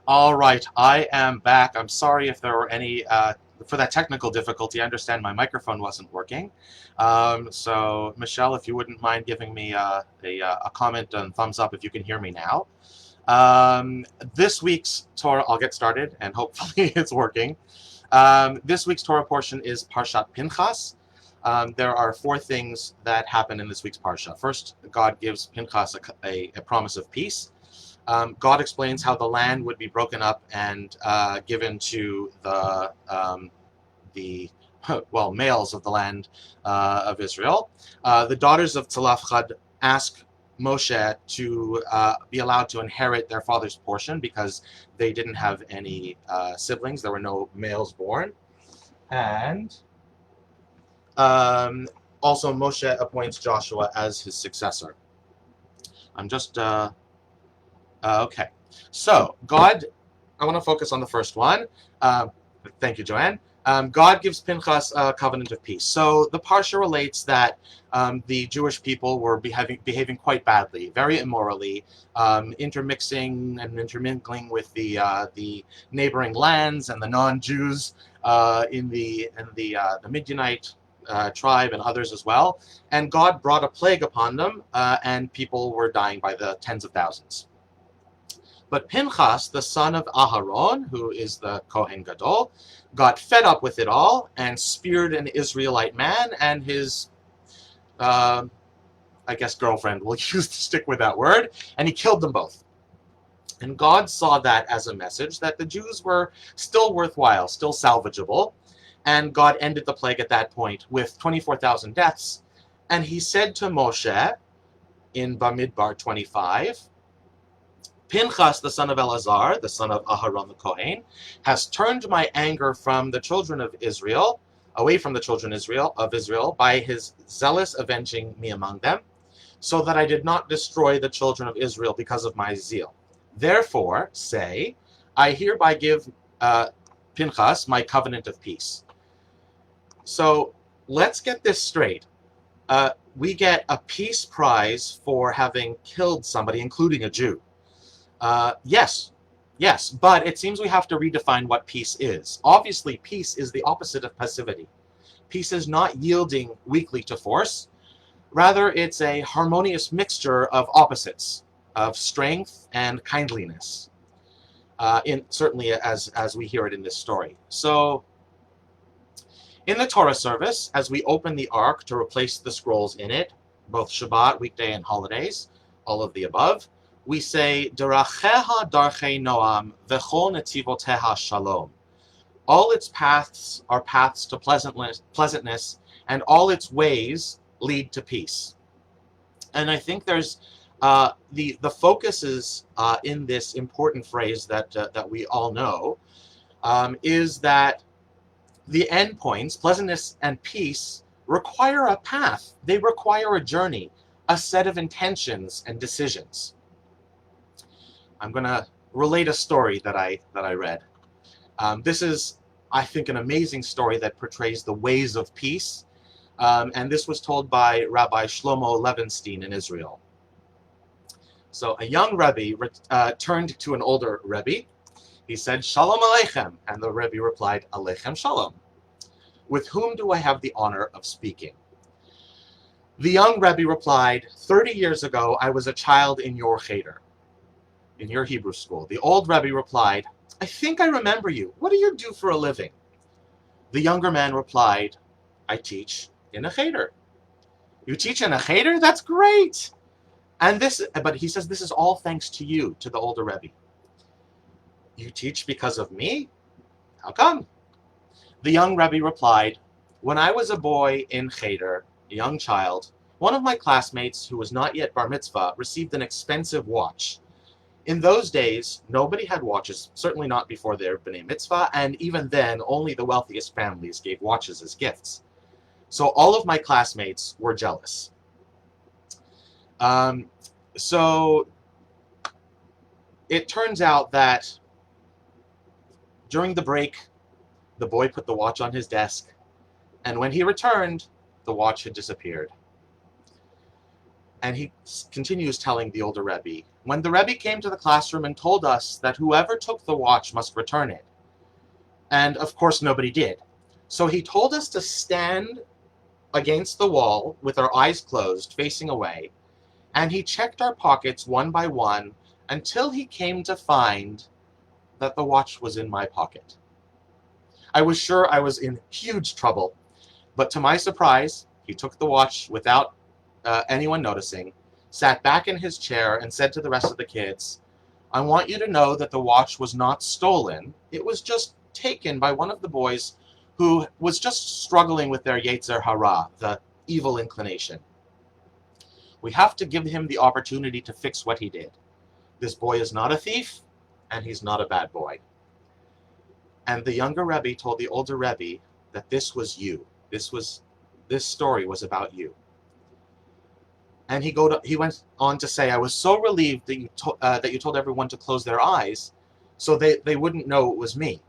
All right, I am back. I'm sorry if there were any for that technical difficulty. I understand my microphone wasn't working. So, Michelle, if you wouldn't mind giving me a comment and thumbs up if you can hear me now. This week's Torah, I'll get started, and hopefully it's working. This week's Torah portion is Parashat Pinchas. There are four things that happen in this week's Parsha. First, God gives Pinchas a promise of peace. God explains how the land would be broken up and given to the males of the land of Israel. The daughters of Tzalafchad ask Moshe to be allowed to inherit their father's portion because they didn't have any siblings. There were no males born. And also Moshe appoints Joshua as his successor. I'm just... okay, so God, I want to focus on the first one. Thank you, Joanne. God gives Pinchas a covenant of peace. So the Parsha relates that the Jewish people were behaving quite badly, very immorally, intermixing and intermingling with the neighboring lands and the non-Jews in the Midianite tribe and others as well. And God brought a plague upon them, and people were dying by the tens of thousands. But Pinchas, the son of Aharon, who is the Kohen Gadol, got fed up with it all and speared an Israelite man and his, I guess, girlfriend. We'll stick with that word. And he killed them both. And God saw that as a message that the Jews were still worthwhile, still salvageable. And God ended the plague at that point with 24,000 deaths. And he said to Moshe in Bamidbar 25, Pinchas, the son of Elazar, the son of Aharon the Kohen, has turned my anger from the children of Israel, away from the children of Israel, by his zealous avenging me among them, so that I did not destroy the children of Israel because of my zeal. Therefore, say, I hereby give Pinchas my covenant of peace. So let's get this straight. We get a peace prize for having killed somebody, including a Jew. Yes, but it seems we have to redefine what peace is. Obviously, peace is the opposite of passivity. Peace is not yielding weakly to force. Rather, it's a harmonious mixture of opposites, of strength and kindliness, certainly as we hear it in this story. So, in the Torah service, as we open the Ark to replace the scrolls in it, both Shabbat, weekday, and holidays, all of the above, we say, Deracheha darchei noam, v'chol netzivoteha shalom. All its paths are paths to pleasantness, and all its ways lead to peace. And I think there's the focus is in this important phrase that we all know, is that the endpoints, pleasantness and peace, require a path. They require a journey, a set of intentions and decisions. I'm going to relate a story that I read. This is, I think, an amazing story that portrays the ways of peace. And this was told by Rabbi Shlomo Levenstein in Israel. So a young Rebbe turned to an older Rebbe. He said, Shalom Aleichem. And the Rebbe replied, Aleichem Shalom. With whom do I have the honor of speaking? The young Rebbe replied, 30 years ago, I was a child in your cheder, in your Hebrew school. The old Rebbe replied, I think I remember you. What do you do for a living? The younger man replied, I teach in a cheder. You teach in a cheder? That's great. But he says, this is all thanks to you, to the older Rebbe. You teach because of me? How come? The young Rebbe replied, when I was a boy in cheder, a young child, one of my classmates who was not yet bar mitzvah received an expensive watch. In those days, nobody had watches, certainly not before their b'nai mitzvah, and even then, only the wealthiest families gave watches as gifts. So all of my classmates were jealous. So it turns out that during the break, the boy put the watch on his desk, and when he returned, the watch had disappeared. And he continues telling the older Rebbe, when the Rebbe came to the classroom and told us that whoever took the watch must return it. And of course, nobody did. So he told us to stand against the wall with our eyes closed, facing away, and he checked our pockets one by one until he came to find that the watch was in my pocket. I was sure I was in huge trouble, but to my surprise, he took the watch without anyone noticing, sat back in his chair, and said to the rest of the kids, "I want you to know that the watch was not stolen. It was just taken by one of the boys who was just struggling with their Yetzer Hara, the evil inclination. We have to give him the opportunity to fix what he did. This boy is not a thief, and he's not a bad boy." And the younger Rebbe told the older Rebbe that this was you. This story was about you. And he went on to say, "I was so relieved that you told everyone to close their eyes so they wouldn't know it was me.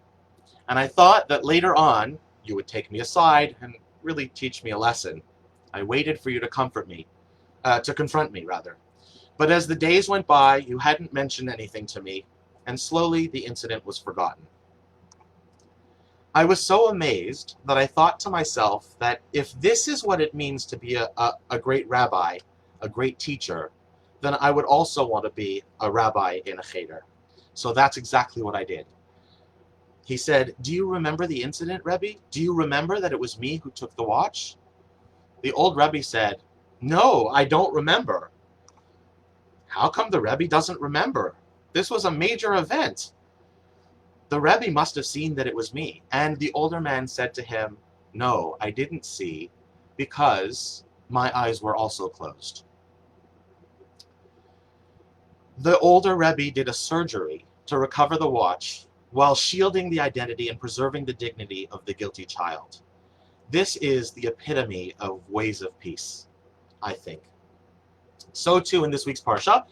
And I thought that later on you would take me aside and really teach me a lesson. I waited for you to confront me. But as the days went by, you hadn't mentioned anything to me, and slowly the incident was forgotten. I was so amazed that I thought to myself that if this is what it means to be a great rabbi, a great teacher, then I would also want to be a rabbi in a cheder." So that's exactly what I did. He said, "Do you remember the incident, Rebbe? Do you remember that it was me who took the watch?" The old Rebbe said, "No, I don't remember." How come the Rebbe doesn't remember? This was a major event. The Rebbe must have seen that it was me. And the older man said to him, "No, I didn't see, because my eyes were also closed." The older Rebbe did a surgery to recover the watch while shielding the identity and preserving the dignity of the guilty child. This is the epitome of ways of peace, I think. So too in this week's Parashat,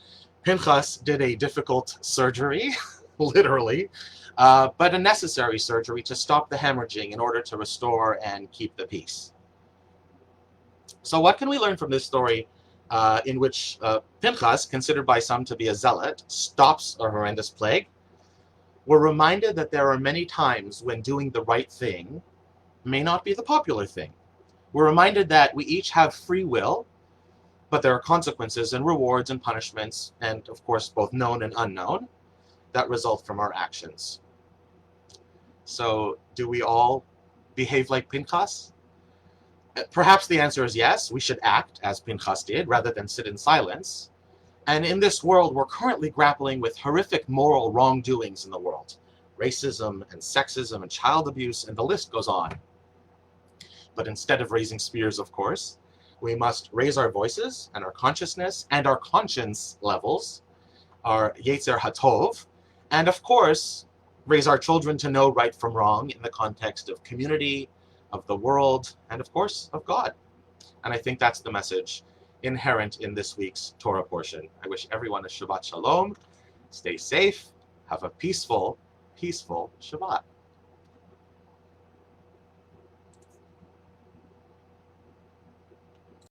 Pinchas did a difficult surgery, literally, but a necessary surgery to stop the hemorrhaging in order to restore and keep the peace. So what can we learn from this story in which Pinchas, considered by some to be a zealot, stops a horrendous plague? We're reminded that there are many times when doing the right thing may not be the popular thing. We're reminded that we each have free will, but there are consequences and rewards and punishments, and of course both known and unknown, that result from our actions. So do we all behave like Pinchas? Perhaps the answer is yes, we should act as Pinchas did rather than sit in silence. And in this world, we're currently grappling with horrific moral wrongdoings in the world. Racism and sexism and child abuse, and the list goes on. But instead of raising spears, of course, we must raise our voices and our consciousness and our conscience levels, our Yetzer HaTov, and of course, raise our children to know right from wrong in the context of community, of the world, and of course, of God. And I think that's the message inherent in this week's Torah portion. I wish everyone a Shabbat Shalom, stay safe, have a peaceful Shabbat.